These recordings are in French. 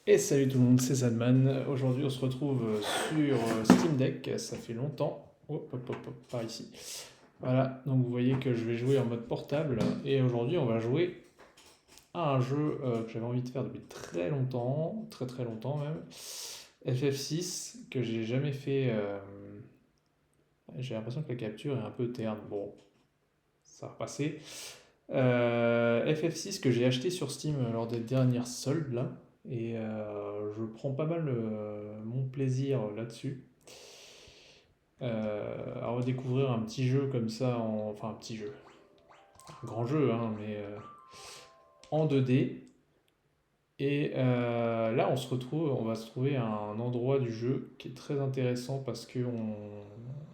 Et salut tout le monde, c'est Zadman. Aujourd'hui, on se retrouve sur Steam Deck. Ça fait longtemps. Hop, hop, hop, hop, par ici. Voilà, donc vous voyez que je vais jouer en mode portable. Et aujourd'hui, on va jouer à un jeu que j'avais envie de faire depuis très longtemps, très très longtemps même. FF6, que j'ai jamais fait. J'ai l'impression que la capture est un peu terne. Bon, ça va passer. FF6 que j'ai acheté sur Steam lors des dernières soldes là. Et je prends pas mal mon plaisir là-dessus. À redécouvrir un petit jeu comme ça, enfin un petit jeu, un grand jeu, hein, mais en 2D. Et là, on va se trouver à un endroit du jeu qui est très intéressant parce que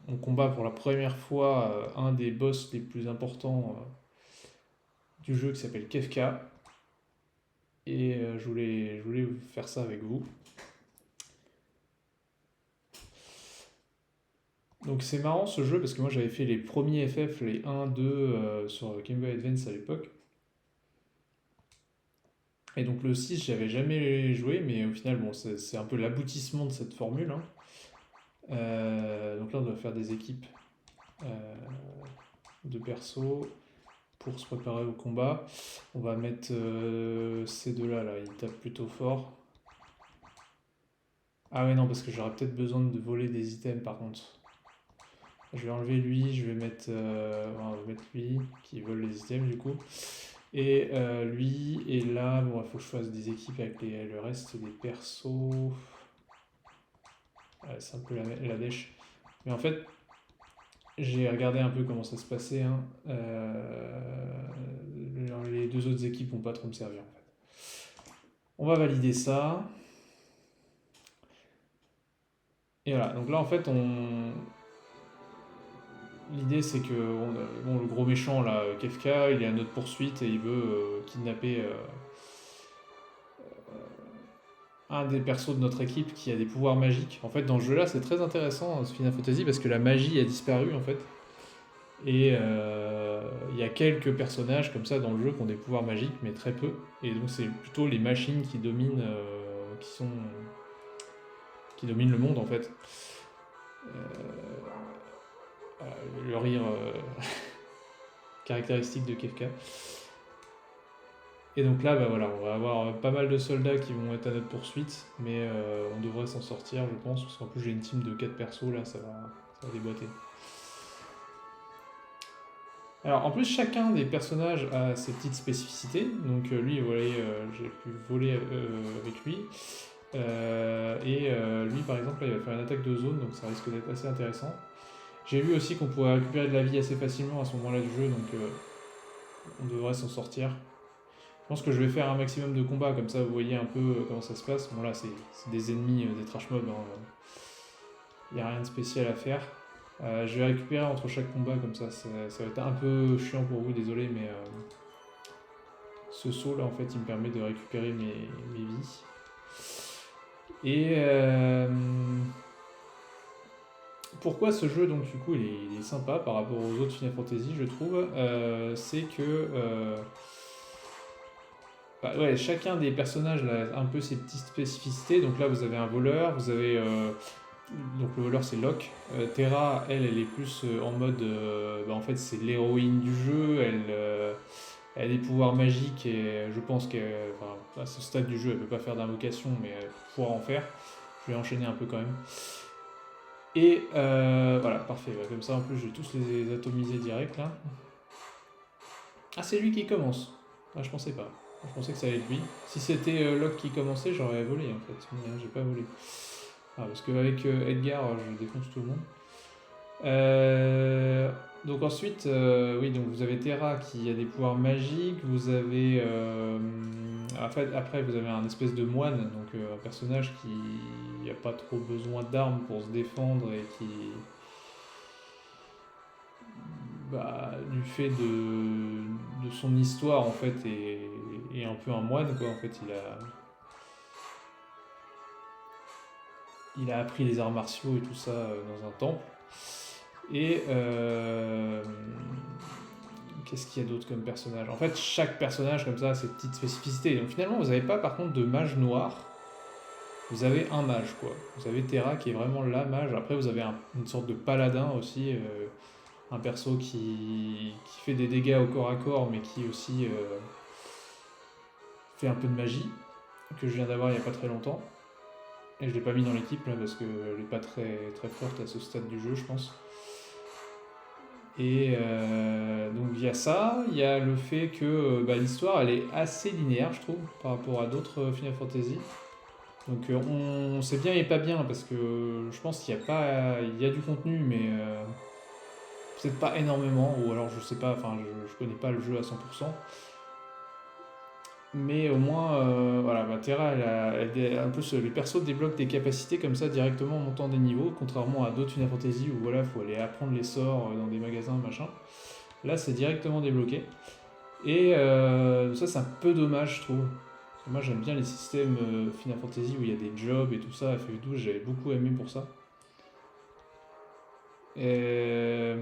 on combat pour la première fois un des boss les plus importants du jeu qui s'appelle Kefka. Et je voulais faire ça avec vous. Donc c'est marrant ce jeu parce que moi j'avais fait les premiers FF, les 1, 2 sur Game Boy Advance à l'époque. Et donc le 6 j'avais jamais joué, mais au final bon c'est un peu l'aboutissement de cette formule, hein. Donc là on doit faire des équipes euh, de perso pour se préparer au combat. On va mettre ces deux-là, là, ils tapent plutôt fort. Ah ouais non parce que j'aurais peut-être besoin de voler des items par contre. Je vais enlever lui, je vais mettre, on va mettre lui qui vole les items du coup. Et lui, et là, bon, il faut que je fasse des équipes avec le reste des persos. Ouais, c'est un peu la dèche. Mais en fait, j'ai regardé un peu comment ça se passait, hein. Les deux autres équipes vont pas trop me servir en fait. On va valider ça. Et voilà, donc là en fait, l'idée c'est que bon, le gros méchant là, Kefka, il est à notre poursuite et il veut kidnapper un des persos de notre équipe qui a des pouvoirs magiques. En fait, dans ce jeu-là, c'est très intéressant, ce Final Fantasy, parce que la magie a disparu, en fait. Et il y a quelques personnages comme ça dans le jeu qui ont des pouvoirs magiques, mais très peu. Et donc, c'est plutôt les machines qui dominent, qui dominent le monde, en fait. Le rire caractéristique de Kefka. Et donc là, bah voilà, on va avoir pas mal de soldats qui vont être à notre poursuite, mais on devrait s'en sortir, je pense, parce qu'en plus j'ai une team de 4 persos, là, ça va déboîter. Alors en plus, chacun des personnages a ses petites spécificités. Donc lui, vous voyez, j'ai pu voler avec lui. Lui, par exemple, là, il va faire une attaque de zone, donc ça risque d'être assez intéressant. J'ai vu aussi qu'on pouvait récupérer de la vie assez facilement à ce moment-là du jeu, donc on devrait s'en sortir. Je pense que je vais faire un maximum de combats, comme ça vous voyez un peu comment ça se passe. Bon là, c'est des ennemis, des trash mobs, hein. Il n'y a rien de spécial à faire. Je vais récupérer entre chaque combat, comme ça va être un peu chiant pour vous, désolé, mais ce saut là en fait il me permet de récupérer mes vies. Et pourquoi ce jeu donc du coup il est sympa par rapport aux autres Final Fantasy je trouve, c'est que bah ouais, chacun des personnages là, a un peu ses petites spécificités. Donc là vous avez un voleur, vous avez donc le voleur c'est Locke. Terra elle est plus en mode bah, en fait c'est l'héroïne du jeu, elle a des pouvoirs magiques et je pense qu'à enfin, à ce stade du jeu, elle ne peut pas faire d'invocation, mais elle pourra en faire. Je vais enchaîner un peu quand même. Et voilà, parfait. Comme ça, en plus, je vais tous les atomiser direct là. Ah, c'est lui qui commence. Ah, je pensais pas. Je pensais que ça allait être lui. Si c'était Locke qui commençait, j'aurais volé en fait. Mais j'ai pas volé. Ah, parce qu'avec Edgar, je défonce tout le monde. Euh, donc ensuite, oui, donc vous avez Terra qui a des pouvoirs magiques. Vous avez, en fait, après, vous avez un espèce de moine, donc un personnage qui n'a pas trop besoin d'armes pour se défendre et qui, bah, du fait de son histoire, en fait, est un peu un moine, quoi. En fait, il a appris les arts martiaux et tout ça dans un temple. Et qu'est-ce qu'il y a d'autre comme personnage? En fait, chaque personnage comme ça a ses petites spécificités. Donc finalement, vous n'avez pas par contre de mage noir. vous avez un mage, quoi. Vous avez Terra qui est vraiment la mage. Après, vous avez une sorte de paladin aussi, un perso qui fait des dégâts au corps à corps, mais qui aussi fait un peu de magie, que je viens d'avoir il n'y a pas très longtemps. Et je l'ai pas mis dans l'équipe là parce qu'elle n'est pas très, très forte à ce stade du jeu, je pense. Et donc il y a ça, il y a le fait que l'histoire elle est assez linéaire, je trouve, par rapport à d'autres Final Fantasy. Donc on sait bien et pas bien parce que je pense qu'il y a pas, il y a du contenu, mais peut-être pas énormément, ou alors je sais pas, enfin je connais pas le jeu à 100%. Mais au moins, voilà, Terra, un peu les persos débloquent des capacités comme ça directement en montant des niveaux, contrairement à d'autres Final Fantasy où voilà, faut aller apprendre les sorts dans des magasins, machin. Là, c'est directement débloqué. Et ça, c'est un peu dommage, je trouve. Parce que moi, j'aime bien les systèmes Final Fantasy où il y a des jobs et tout ça. FF12, j'avais beaucoup aimé pour ça. Et,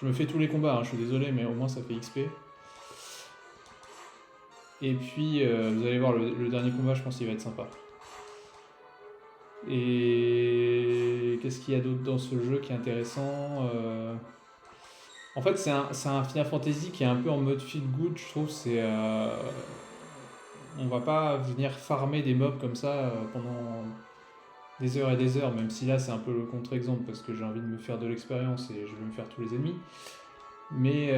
je me fais tous les combats, hein, je suis désolé, mais au moins ça fait XP. Et puis, vous allez voir, le dernier combat, je pense qu'il va être sympa. Et qu'est-ce qu'il y a d'autre dans ce jeu qui est intéressant En fait, c'est un Final Fantasy qui est un peu en mode feel good, je trouve. On va pas venir farmer des mobs comme ça pendant des heures et des heures, même si là c'est un peu le contre-exemple parce que j'ai envie de me faire de l'expérience et je veux me faire tous les ennemis. Mais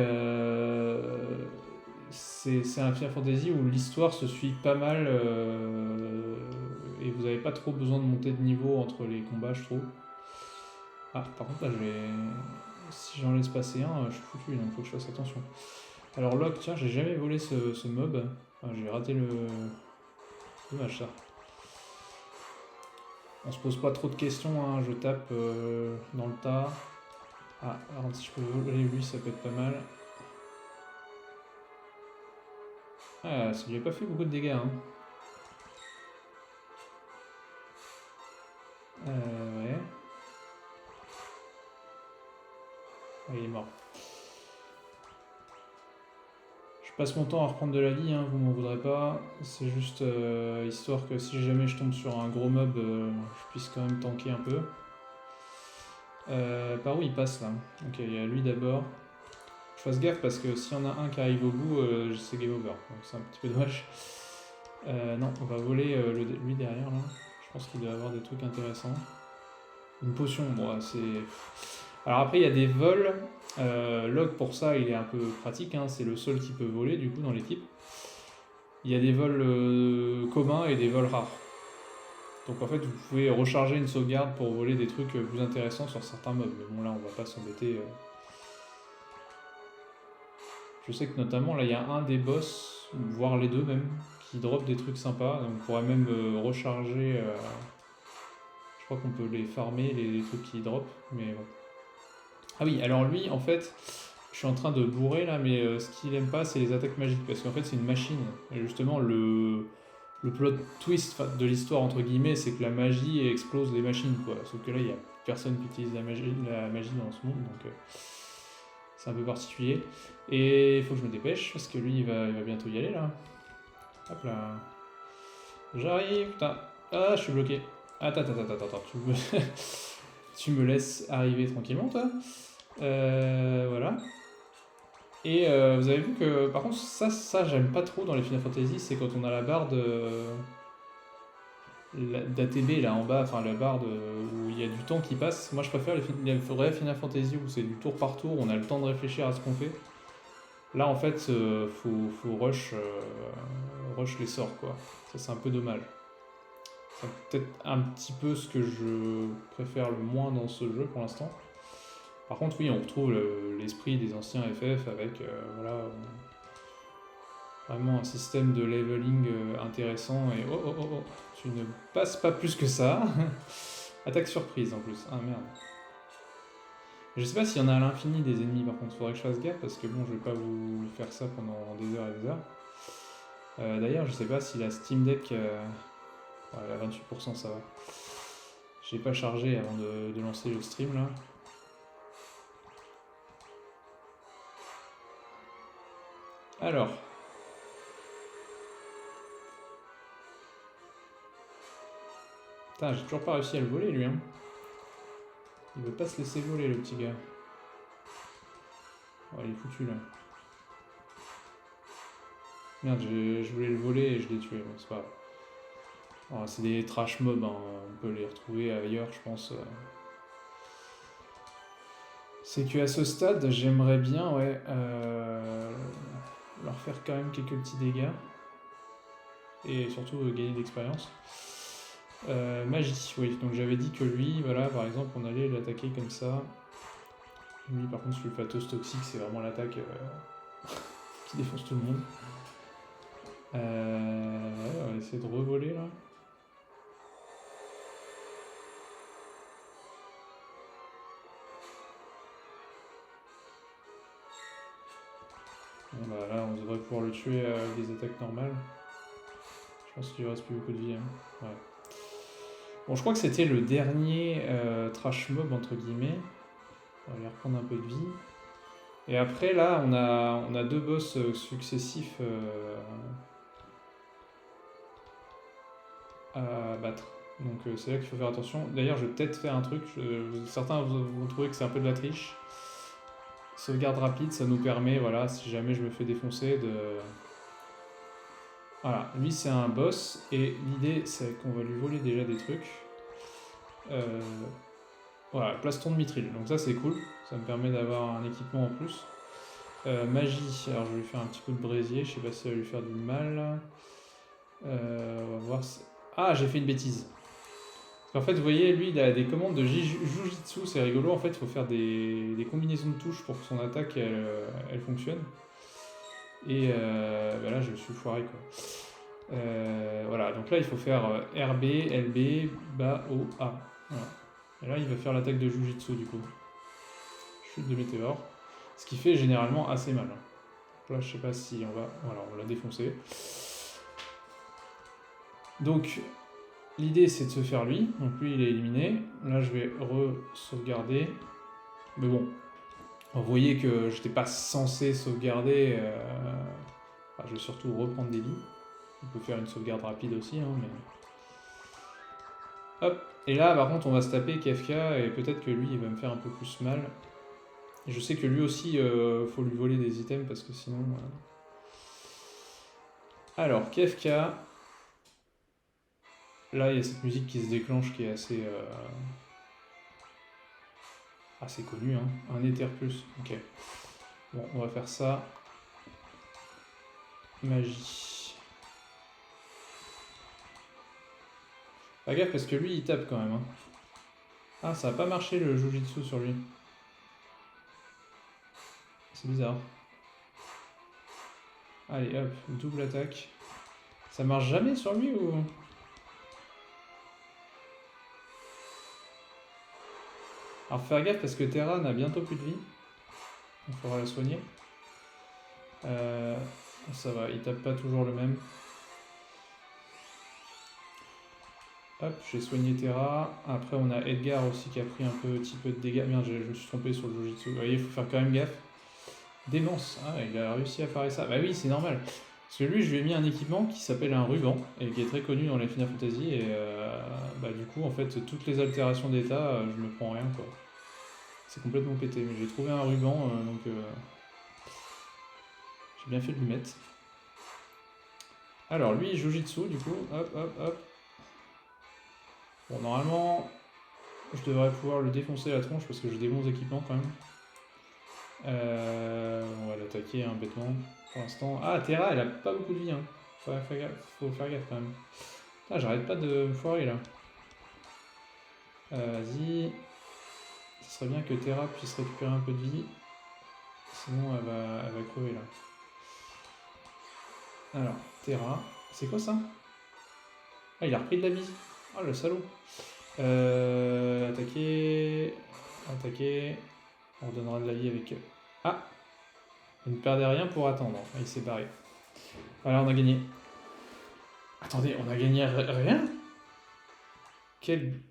c'est un Final Fantasy où l'histoire se suit pas mal et vous n'avez pas trop besoin de monter de niveau entre les combats, je trouve. Ah, par contre, là, si j'en laisse passer un, je suis foutu, donc il faut que je fasse attention. Alors, Locke, tiens, j'ai jamais volé ce mob. Enfin, j'ai raté le. Dommage ça. On se pose pas trop de questions, hein. Je tape dans le tas. Ah, alors si je peux voler lui, ça peut être pas mal. Ah, ça lui a pas fait beaucoup de dégâts, hein. Ouais. Ah, il est mort. Je passe mon temps à reprendre de la vie, hein, vous m'en voudrez pas. C'est juste histoire que si jamais je tombe sur un gros mob, je puisse quand même tanker un peu. Par où il passe là? Ok, il y a lui d'abord. Je fasse gaffe parce que s'il y en a un qui arrive au bout, c'est game over. Donc c'est un petit peu dommage. Non, on va voler lui derrière là. Je pense qu'il doit avoir des trucs intéressants. Une potion, bon, c'est. Alors après, il y a des vols. Log pour ça, il est un peu pratique. Hein, c'est le seul qui peut voler du coup dans l'équipe. Il y a des vols communs et des vols rares. Donc en fait, vous pouvez recharger une sauvegarde pour voler des trucs plus intéressants sur certains mobs. Mais bon, là, on va pas s'embêter. Je sais que notamment, là, il y a un des boss, voire les deux même, qui drop des trucs sympas. Donc on pourrait même recharger. Je crois qu'on peut les farmer, les trucs qui drop. Mais bon. Ah oui, alors lui, en fait, je suis en train de bourrer là, mais ce qu'il aime pas, c'est les attaques magiques. Parce qu'en fait, c'est une machine. Et justement, le plot twist de l'histoire, entre guillemets, c'est que la magie explose les machines, quoi. Sauf que là, il n'y a personne qui utilise la magie dans ce monde, donc c'est un peu particulier. Et il faut que je me dépêche, parce que lui, il va bientôt y aller, là. Hop là. J'arrive, putain. Ah, je suis bloqué. Attends, tu me laisses arriver tranquillement, toi. Voilà. Et vous avez vu que, par contre, ça j'aime pas trop dans les Final Fantasy, c'est quand on a la barre d'ATB là en bas, enfin la barre où il y a du temps qui passe. Moi je préfère les vrais Final Fantasy où c'est du tour par tour, on a le temps de réfléchir à ce qu'on fait. Là en fait, faut rush les sorts quoi. Ça c'est un peu dommage. C'est peut-être un petit peu ce que je préfère le moins dans ce jeu pour l'instant. Par contre, oui, on retrouve l'esprit des anciens FF avec voilà, vraiment un système de leveling intéressant. Et oh oh oh oh, tu ne passes pas plus que ça. Attaque surprise en plus. Ah merde. Je sais pas s'il y en a à l'infini des ennemis par contre, faudrait que je fasse gaffe parce que bon, je vais pas vous faire ça pendant des heures et des heures. D'ailleurs, je sais pas si la Steam Deck. Ouais, elle a 28%, ça va. J'ai pas chargé avant de lancer le stream là. Alors, Putain, j'ai toujours pas réussi à le voler, lui, hein. Il veut pas se laisser voler, le petit gars. Oh, il est foutu, là. Merde, je voulais le voler et je l'ai tué. Bon, c'est pas grave. Oh, c'est des trash mobs, hein. On peut les retrouver ailleurs, je pense. C'est qu'à ce stade, j'aimerais bien, ouais, leur faire quand même quelques petits dégâts. Et surtout gagner d'expérience. Magie, oui. Donc j'avais dit que lui, voilà, par exemple, on allait l'attaquer comme ça. Lui, par contre, sulfateuse toxique, c'est vraiment l'attaque qui défonce tout le monde. Ouais, on va essayer de revoler là. Bon, bah là, on devrait pouvoir le tuer avec des attaques normales. Je pense qu'il lui reste plus beaucoup de vie. Hein. Ouais. Bon, je crois que c'était le dernier trash mob, entre guillemets. On va lui reprendre un peu de vie. Et après, là, on a deux boss successifs à battre. Donc c'est là qu'il faut faire attention. D'ailleurs, je vais peut-être faire un truc. Certains vont trouver que c'est un peu de la triche. Sauvegarde rapide, ça nous permet, voilà, si jamais je me fais défoncer, de... Voilà, lui c'est un boss, et l'idée c'est qu'on va lui voler déjà des trucs. Voilà, plastron de mithril, donc ça c'est cool, ça me permet d'avoir un équipement en plus. Magie, alors je vais lui faire un petit coup de brésier, je sais pas si ça va lui faire du mal. On va voir... Ah, j'ai fait une bêtise. En fait, vous voyez, lui, il a des commandes de Jujitsu, c'est rigolo. En fait, il faut faire des combinaisons de touches pour que son attaque, elle fonctionne. Et bah là, je me suis foiré, quoi. Voilà, donc là, il faut faire RB, LB, bas, O, A. Voilà. Et là, il va faire l'attaque de Jujitsu, du coup. Chute de météore. Ce qui fait généralement assez mal. Donc là, je sais pas si on va... Voilà, on l'a défoncé. Donc... L'idée c'est de se faire lui, donc lui il est éliminé. Là je vais re-sauvegarder. Mais bon, vous voyez que je n'étais pas censé sauvegarder. Enfin, je vais surtout reprendre des vies. On peut faire une sauvegarde rapide aussi. Hein, mais... Hop. Et là par contre on va se taper KFK et peut-être que lui il va me faire un peu plus mal. Et je sais que lui aussi faut lui voler des items parce que sinon... Alors KFK... Là, il y a cette musique qui se déclenche qui est assez connue. Hein. Un éther plus. Ok. Bon, on va faire ça. Magie. Pas gaffe parce que lui, il tape quand même. Hein. Ah, ça a pas marché le Jujitsu sur lui. C'est bizarre. Allez, hop, double attaque. Ça marche jamais sur lui ou... Alors faire gaffe parce que Terra n'a bientôt plus de vie. Il faudra la soigner. Ça va, il tape pas toujours le même. Hop, j'ai soigné Terra. Après, on a Edgar aussi qui a pris un petit peu de dégâts. Merde, je me suis trompé sur le Jujitsu. Vous voyez, il faut faire quand même gaffe. Démence. Ah, il a réussi à faire ça. Bah oui, c'est normal. Parce que lui, je lui ai mis un équipement qui s'appelle un ruban et qui est très connu dans les Final Fantasy. Et bah, du coup, en fait, toutes les altérations d'état, je me prends rien, quoi. C'est complètement pété. Mais j'ai trouvé un ruban, donc j'ai bien fait de lui mettre. Alors, lui, Jujitsu, du coup. Hop, hop, hop. Bon, normalement, je devrais pouvoir le défoncer la tronche parce que j'ai des bons équipements quand même. On va l'attaquer hein, bêtement pour l'instant. Ah, Terra, elle a pas beaucoup de vie. Hein. Faut faire gaffe quand même. Ah, j'arrête pas de me foirer là. Vas-y. Ce serait bien que Terra puisse récupérer un peu de vie. Sinon, elle va crever là. Alors, Terra. C'est quoi ça? Ah, il a repris de la vie. Ah, le salaud. Attaquer. Attaquer. On redonnera de la vie avec... Ah! Il ne perdait rien pour attendre. Il s'est barré. Voilà, on a gagné. Attendez, on a gagné rien? Quel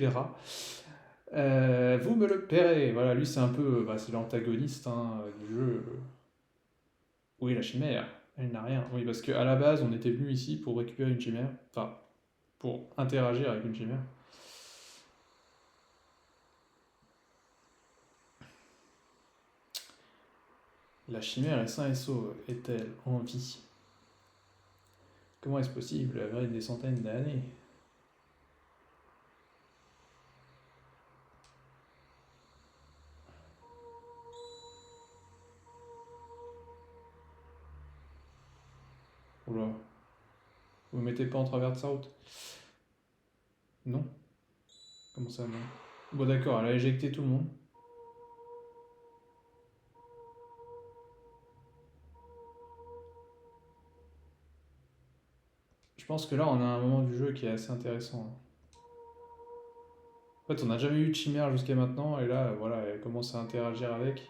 rat. Vous me le paierez. Voilà, lui c'est un peu... c'est l'antagoniste hein, du jeu. Oui, la chimère. Elle n'a rien. Oui, parce qu'à la base, on était venu ici pour récupérer une chimère. Enfin, pour interagir avec une chimère. La chimère est sain et sauve, est-elle en vie? Comment est-ce possible, après des centaines d'années? Oula, vous mettez pas en travers de sa route? Non? Comment ça, non? Bon d'accord, elle a éjecté tout le monde. Je pense que là, on a un moment du jeu qui est assez intéressant. En fait, on n'a jamais eu de chimère jusqu'à maintenant, et là, voilà, elle commence à interagir avec.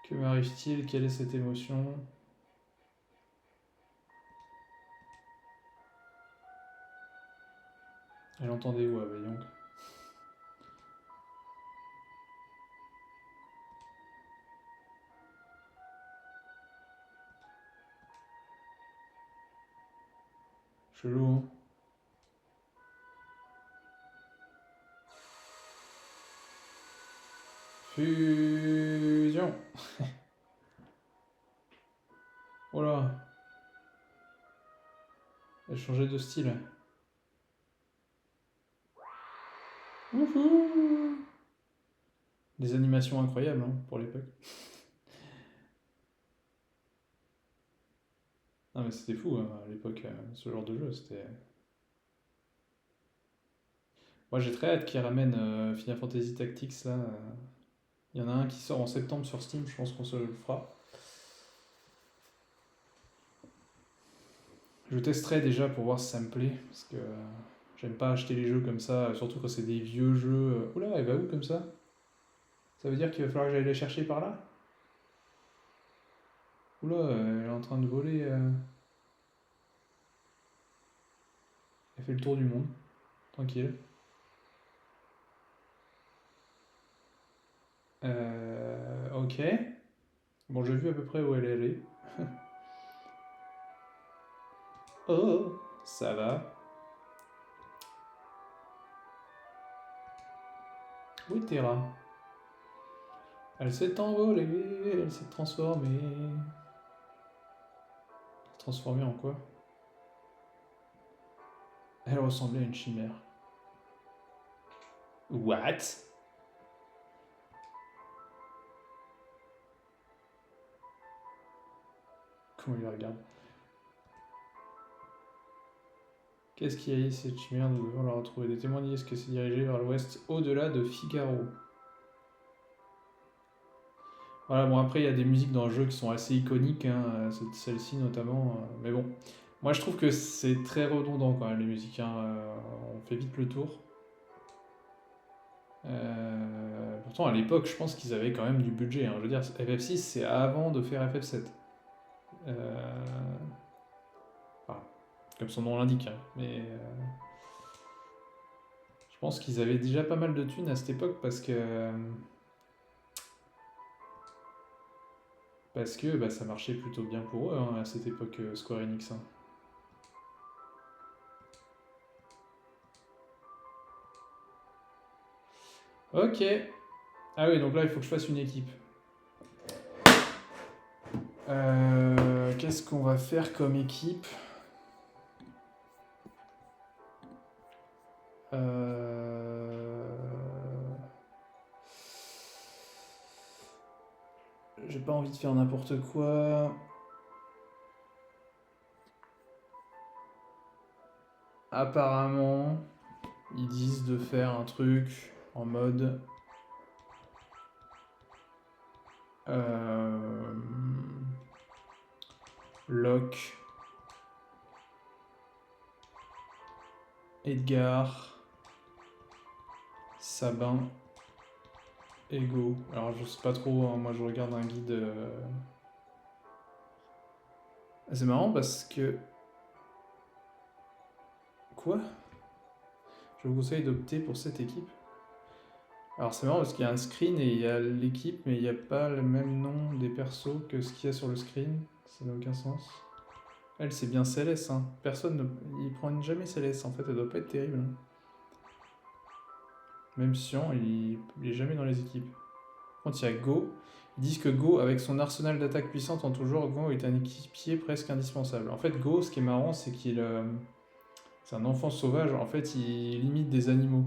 Que m'arrive-t-il? Quelle est cette émotion? Elle entend des voix, voyons. Chelou, hein? Fusion! Oh là! Elle changeait de style. Wouhou! Des animations incroyables hein, pour l'époque. Ah mais c'était fou hein, à l'époque, ce genre de jeu, c'était... Moi j'ai très hâte qu'ils ramènent Final Fantasy Tactics là. Il y en a un qui sort en septembre sur Steam, je pense qu'on se le fera. Je testerai déjà pour voir si ça me plaît, parce que j'aime pas acheter les jeux comme ça, surtout quand c'est des vieux jeux. Oula, elle va où comme ça? Ça veut dire qu'il va falloir que j'aille les chercher par là? Oula, elle est en train de voler. Elle fait le tour du monde, tranquille. Ok. Bon, j'ai vu à peu près où elle est allée. Oh, ça va. Où est Terra? Elle s'est envolée, elle s'est transformée. Transformée en quoi? Elle ressemblait à une chimère. What? Comment il la regarde? Qu'est-ce qui a eu cette chimère? Nous devons la retrouver. Des témoins disent que c'est dirigé vers l'ouest, au-delà de Figaro. Voilà, bon après il y a des musiques dans le jeu qui sont assez iconiques, hein, celle-ci notamment, mais bon. Moi je trouve que c'est très redondant quand même les musiques, hein, on fait vite le tour. Pourtant à l'époque je pense qu'ils avaient quand même du budget, hein. Je veux dire FF6 c'est avant de faire FF7. Enfin, comme son nom l'indique, hein, mais je pense qu'ils avaient déjà pas mal de thunes à cette époque parce que bah, ça marchait plutôt bien pour eux hein, à cette époque Square Enix. Hein. Ok. Ah oui, donc là il faut que je fasse une équipe. Qu'est-ce qu'on va faire comme équipe? J'ai pas envie de faire n'importe quoi. Apparemment, ils disent de faire un truc en mode Locke, Edgar, Sabin, Ego. Alors je sais pas trop, hein, moi je regarde un guide. C'est marrant parce que. Quoi? Je vous conseille d'opter pour cette équipe. Alors c'est marrant parce qu'il y a un screen et il y a l'équipe, mais il n'y a pas le même nom des persos que ce qu'il y a sur le screen. Ça n'a aucun sens. Elle, c'est bien Céleste, hein. Personne ne... Il prend jamais Céleste, en fait, elle doit pas être terrible, hein. Même Sion, il est jamais dans les équipes. Par contre, il y a Go. Ils disent que Go, avec son arsenal d'attaque puissante en tout genre, Go est un équipier presque indispensable. En fait, Go, ce qui est marrant, c'est qu'il... c'est un enfant sauvage, en fait, il limite des animaux.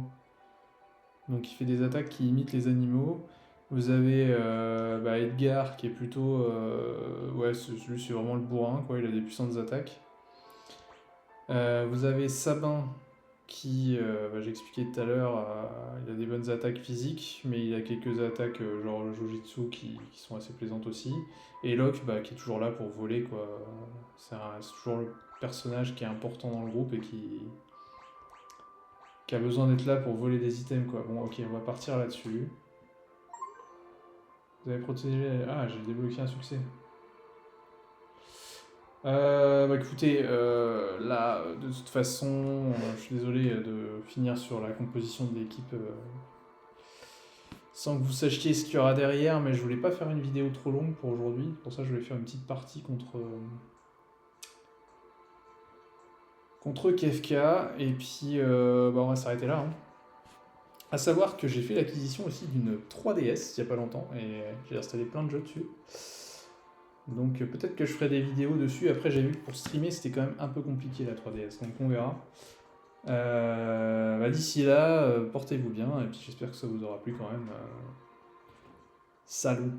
Donc il fait des attaques qui imitent les animaux. Vous avez Edgar qui est plutôt... ouais, lui c'est vraiment le bourrin, quoi, il a des puissantes attaques. Vous avez Sabin qui, j'expliquais tout à l'heure, il a des bonnes attaques physiques, mais il a quelques attaques genre le Jujitsu qui sont assez plaisantes aussi. Et Locke qui est toujours là pour voler, quoi. C'est toujours le personnage qui est important dans le groupe et qui a besoin d'être là pour voler des items, quoi. Bon, ok, on va partir là-dessus. Vous avez protégé... Ah, j'ai débloqué un succès. Écoutez, là, de toute façon, je suis désolé de finir sur la composition de l'équipe sans que vous sachiez ce qu'il y aura derrière, mais je voulais pas faire une vidéo trop longue pour aujourd'hui. Pour ça, je voulais faire une petite partie contre KFK, et puis on va s'arrêter là, hein. À savoir que j'ai fait l'acquisition aussi d'une 3DS il y a pas longtemps, et j'ai installé plein de jeux dessus. Donc peut-être que je ferai des vidéos dessus. Après, j'ai vu que pour streamer, c'était quand même un peu compliqué la 3DS, donc on verra. D'ici là, portez-vous bien, et puis j'espère que ça vous aura plu quand même. Salut!